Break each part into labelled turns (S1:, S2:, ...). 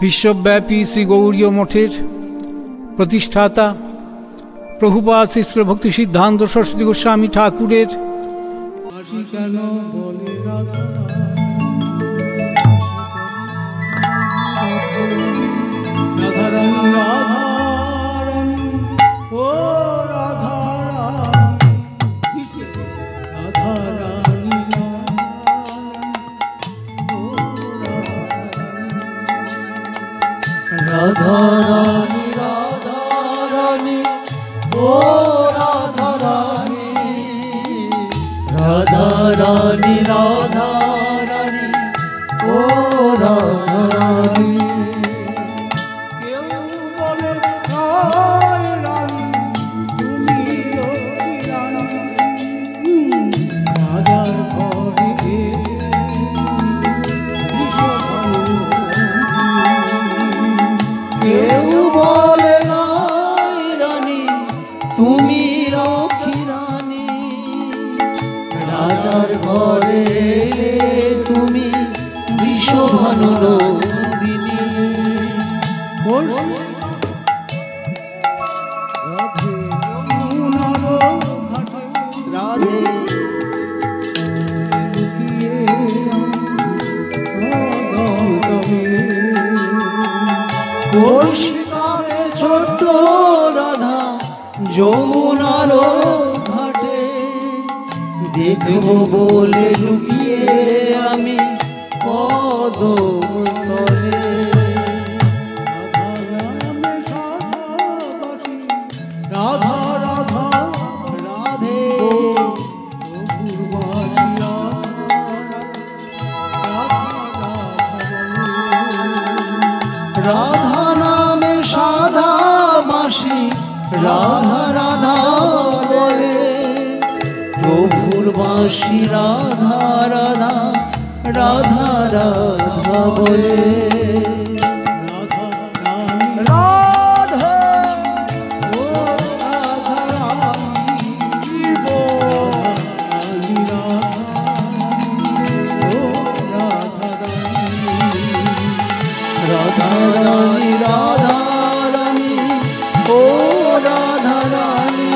S1: বিশ্বব্যাপী শ্রী গৌড়ীয় মঠের প্রতিষ্ঠাতা প্রভুপাদ শ্রী ভক্তি সিদ্ধান্ত সরস্বতী গোস্বামী ঠাকুরের কেন বলে রাধা রাধারানী রাধারানী ও রাধারানী রাধারানী
S2: রাধারানী রাধারানী ও রাধারানী রাধারানী রাধারানী ও রাধারানী
S1: কেউ বলে হায় রানী তুমি রানী রাজার ঘরে
S2: কেউ বলে নাই রানী তুমি রক্ষী রানী রাজার ঘরে এলে তুমি বৃষভানু নন্দিনী রাধে কৌশিকারে ছোট্ট রাধা যমুনার ঘাটে দেখবো বলে লুকিয়ে আমি পদতলে
S1: রাধা রাধা
S2: রাধে রাধা নামে সাধা মাসি রাধা রাধা বলে প্রভুর বাঁশি রাধা রাধা রাধা রাধা বলে রাধা ও রাধা রানী গো রাধা রানী রাধা রানী ও রাধা রানী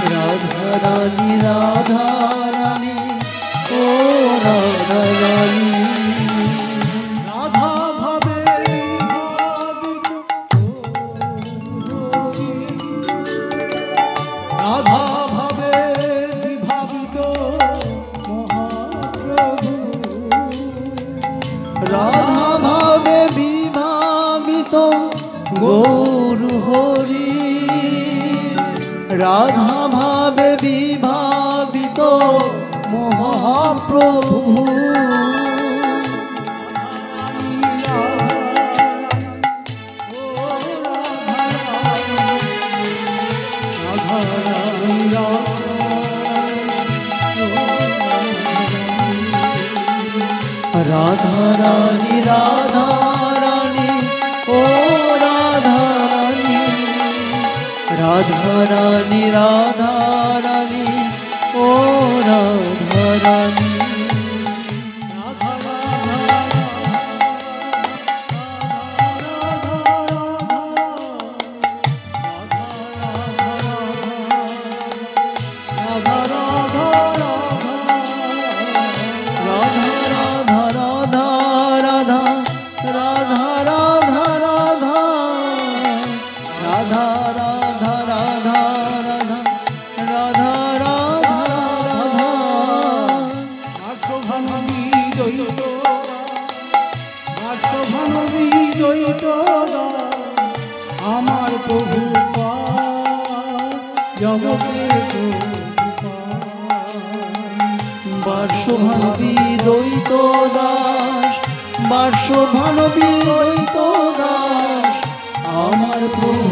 S2: রাধা রানী রাধা রানী ও রাধা রানী
S1: রাধা ভাবে রাধা ভাবে বিভাবিত মহাপ্রভু
S2: রাধা ভাবে বিভাবিত গৌর হরি রাধা ভাবে বিভাবিত মহাপ্রভু রাধা রানী রাধা রানী ও রাধা রানী রাধা রানী রাধা রানী ও রাধা রানী
S1: আমার প্রভু জগতের
S2: বার্ষভানবী দ্বৈত দাস বার্ষভানবী দ্বৈত দাস আমার প্রভু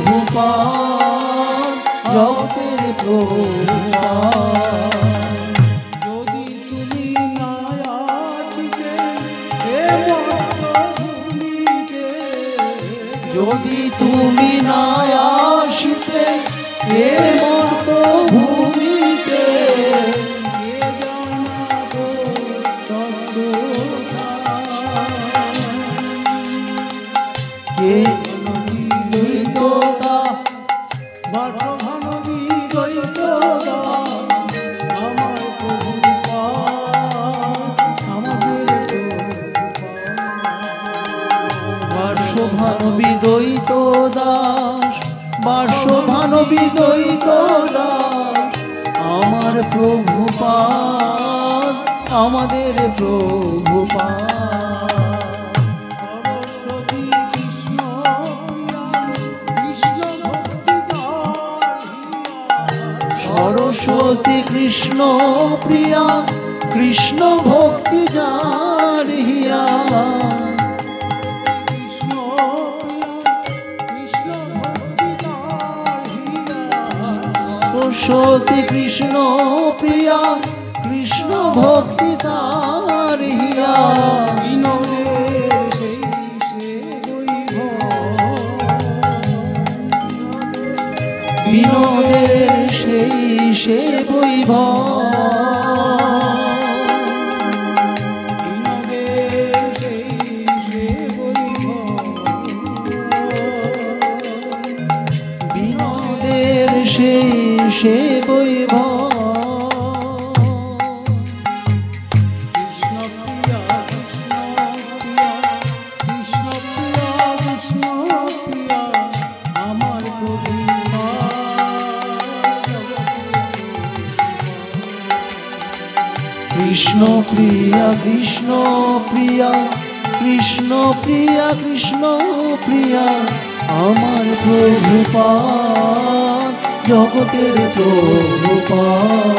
S2: জগতের প্রভু
S1: যদি তুমি না আসিতে হে মর্তভূমিতে
S2: যদি তুমি না আসিতে হে মর্তভূমিতে
S1: কে জানাবো তত্ত্ব
S2: কে দ্বৈততা
S1: বাসভানবী দ্বৈতদা আমার প্রভুপাদ আমাদের
S2: বার্ষভানবী দ্বৈত দাস বার্ষভানবী দ্বৈত দাস আমার প্রভুপাদ আমাদের প্রভুপাদ
S1: সরস্বতী কৃষ্ণ প্রিয়া
S2: সরস্বতী কৃষ্ণ প্রিয়া কৃষ্ণ ভক্তি যার হিয়া
S1: কৃষ্ণ কৃষ্ণ ভক্তি
S2: সরস্বতী কৃষ্ণ প্রিয়া কৃষ্ণ ভক্তি তার হিয়া
S1: বিনোদের সেই সে
S2: বিনোদের সেই সে বৈভব
S1: বিনোদের সেই সে
S2: বিনোদের সেই সে বৈভব কৃষ্ণ প্রিয়া কৃষ্ণ প্রিয়া কৃষ্ণ প্রিয়া কৃষ্ণ প্রিয়া আমার প্রভুপাদ জগতের প্রভুপাদ